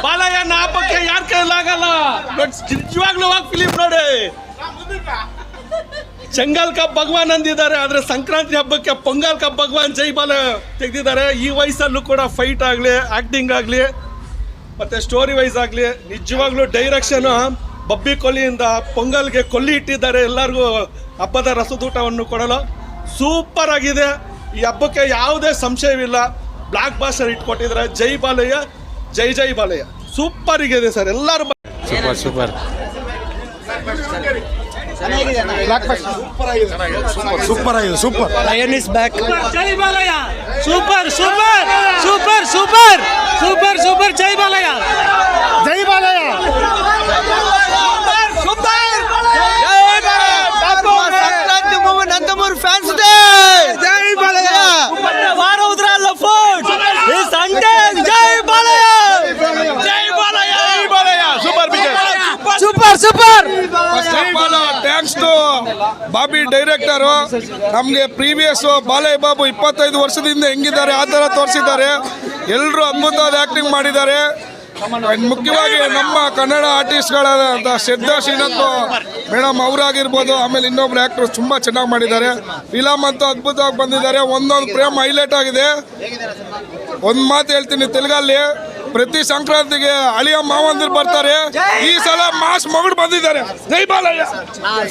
ಬಾಲಯ್ಯನ ಹಬ್ಬಕ್ಕೆ ಯಾರ ಕೈಲಾಗಲ್ಲ. ನಿಜವಾಗ್ಲೂ ಹೋಗಿ ಫಿಲಿಂ ನೋಡಿ. ಚೆಂಗಲ್ ಕಪ್ ಭಗವಾನ್ ಅಂದಿದ್ದಾರೆ, ಆದ್ರೆ ಸಂಕ್ರಾಂತಿ ಹಬ್ಬಕ್ಕೆ ಪೊಂಗಲ್ ಕಪ್ ಭಗವಾನ್ ಜೈ ಬಾಲಯ್ಯ ತೆಗೆದಿದ್ದಾರೆ. ಈ ವಯಸ್ಸಲ್ಲೂ ಕೂಡ ಫೈಟ್ ಆಗಲಿ, ಆಕ್ಟಿಂಗ್ ಆಗಲಿ, ಮತ್ತೆ ಸ್ಟೋರಿ ವೈಸ್ ಆಗಲಿ, ನಿಜವಾಗ್ಲೂ ಡೈರೆಕ್ಷನ್ ಬಬ್ಬಿ ಕೊಲ್ಲಿಯಿಂದ ಪೊಂಗಲ್ಗೆ ಕೊಲ್ಲಿ ಇಟ್ಟಿದ್ದಾರೆ. ಎಲ್ಲರಿಗೂ ಹಬ್ಬದ ರಸದೂಟವನ್ನು ಕೊಡಲು ಸೂಪರ್ ಆಗಿದೆ. ಈ ಹಬ್ಬಕ್ಕೆ ಯಾವುದೇ ಸಂಶಯವಿಲ್ಲ. ಬ್ಲಾಕ್ ಬಾಸ್ಟರ್ ಇಟ್ಕೊಟ್ಟಿದ್ದಾರೆ. ಜೈ ಬಾಲಯ್ಯ, ಜೈ ಜೈ ಬಾಲಯ್ಯ. ಸೂಪರ್ ಆಗಿದೆ ಸರ್. ಎಲ್ಲರೂ ಸೂಪರ್ ಸೂಪರ್ ಸೂಪರ್ ಆಗಿದೆ. Super lion is back. ಜೈ Balayya. Super super super super super super ಜೈ ಬಾಲಯ್ಯ. ಜೈ Balayya. Sankranti movie Nandamuri fans day. ಜೈ ಬಾಲಯ್ಯ. ವಾರ ಉದ್ರಲ್ಲ ಫುಡ್ ಈ ಸಂಡೇ. ಜೈ ಬಾಲಯ್ಯ. ಜೈ ಬಾಲಯ್ಯ, ಜೈ Balayya. Super super super. Thanks to Bobby director. ನಮಗೆ ಪ್ರೀವಿಯಸ್ ಬಾಲಯ್ಯ ಬಾಬು 25 ವರ್ಷದಿಂದ ಹೆಂಗಿದ್ದಾರೆ ಆ ಥರ ತೋರಿಸಿದ್ದಾರೆ. ಎಲ್ಲರೂ ಅದ್ಭುತವಾದ ಆ್ಯಕ್ಟಿಂಗ್ ಮಾಡಿದ್ದಾರೆ. ಮುಖ್ಯವಾಗಿ ನಮ್ಮ ಕನ್ನಡ ಆರ್ಟಿಸ್ಟ್ಗಳಾದ ಶ್ರದ್ಧಾ ಶ್ರೀನಾಥ್ ಮೇಡಮ್ ಅವರಾಗಿರ್ಬೋದು, ಆಮೇಲೆ ಇನ್ನೊಬ್ರು ಆ್ಯಕ್ಟ್ರು ತುಂಬ ಚೆನ್ನಾಗಿ ಮಾಡಿದ್ದಾರೆ. ಫಿಲಮ್ ಅಂತೂ ಅದ್ಭುತವಾಗಿ ಬಂದಿದ್ದಾರೆ. ಒಂದೊಂದು ಪ್ರೇಮ್ ಹೈಲೈಟ್ ಆಗಿದೆ. ಒಂದು ಮಾತು ಹೇಳ್ತೀನಿ, ತೆಲುಗಲ್ಲಿ ಪ್ರತಿ ಸಂಕ್ರಾಂತಿಗೆ ಅಳಿಯ ಮಾವಂದಿರು ಬರ್ತಾರೆ. ಈ ಸಲ ಮಾಸ್ ಮಗಳು ಬಂದಿದ್ದಾರೆ. ಜೈ ಬಾಲಯ್ಯ.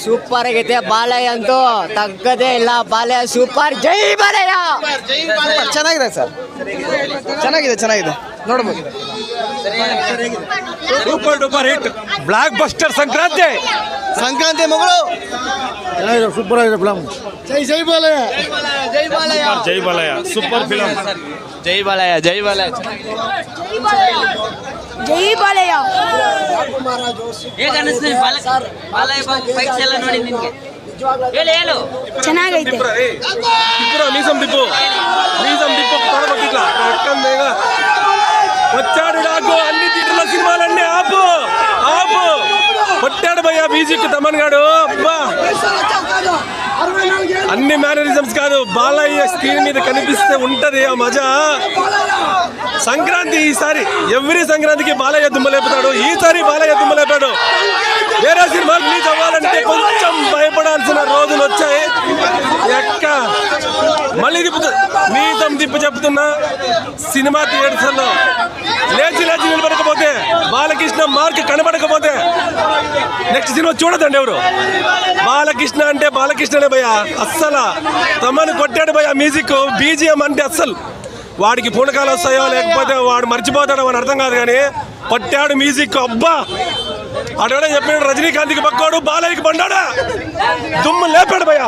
ಸೂಪರ್ ಆಗೈತೆ. ಬಾಲಯ್ಯ ಅಂತೂ ತಗ್ಗದೇ ಇಲ್ಲ. ಬಾಲಯ್ಯ ಸೂಪರ್. ಜೈ ಬಾಲಯ್ಯ. ಚೆನ್ನಾಗಿದೆ ಸರ್, ಚೆನ್ನಾಗಿದೆ ಚೆನ್ನಾಗಿದೆ, ನೋಡ್ಬೋದು. Super duper hit. Blockbuster Sankranti. Sankranti ಮಗಳು ಸೂಪರ್ ಆಗಿದೆ ಫಿಲಮ್. ಜೈ ಜೈ ಬಾಲಯ್ಯ. ಜೈ ಬಾಲಯ್ಯ. ಜೈ ಬಾಲಯ್ಯ. Super film. ಜೈ ಬಾಲಯ್ಯ. ಜೈ ಬಾಲಯ್ಯ. ಜೈ ಬಾಲಯ್ಯ. ಹೇಗೆ ಅನಿಸ್ತು ಬಾಲಯ್ಯ ಬಾಬು ಫೈಟ್ಸ್ ಎಲ್ಲ ನೋಡಿ ನಿಮಗೆ? ಹೇಳು. ಚೆನ್ನಾಗೈತೆ. ಮೀಸಂ ಟಿಪ್ಪು వచ్చాడు అన్ని తిట్ల సినిమాలన్నీ ఆపు ఆపు. కొట్టాడు భయ్య మ్యూజిక్ తమన్ గాడు. అబ్బా, అన్ని మేనరిజమ్స్ కాదు, బాలయ్య స్క్రీన్ మీద కనిపిస్తే ఉంటది ఆ మజా. సంక్రాంతి ఈసారి ఎవ్రీ సంక్రాంతికి బాలయ్య దుమ్మలేపుతాడు. ఈసారి బాలయ్య దుమ్మలేపాడు. వేరే సినిమాలు రిలీజ్ అవ్వాలంటే కొంచెం భయపడాల్సిన రోజులు వచ్చాయి. ఎక్క మళ్ళీ నీతం తిప్పి చెప్తున్నా, సినిమా థియేటర్స్లో లేచి లేచి నిలబడకపోతే, బాలకృష్ణ మార్క్ కనబడకపోతే నెక్స్ట్ సినిమా చూడదండి ఎవరు. బాలకృష్ణ అంటే బాలకృష్ణనే భయ్య. అస్సలు తమను కొట్టాడు భయ్య. మ్యూజిక్ బీజిఎం అంటే అస్సలు వాడికి పూనకాలు వస్తాయో లేకపోతే వాడు మర్చిపోతాడో అని అర్థం కాదు, కానీ పట్టాడు మ్యూజిక్. అబ్బా, అడగడం చెప్పాడు రజనీకాంత్కి పక్కోడు, బాలయ్యకి బండాడా దుమ్ము లేపాడు భయ్య.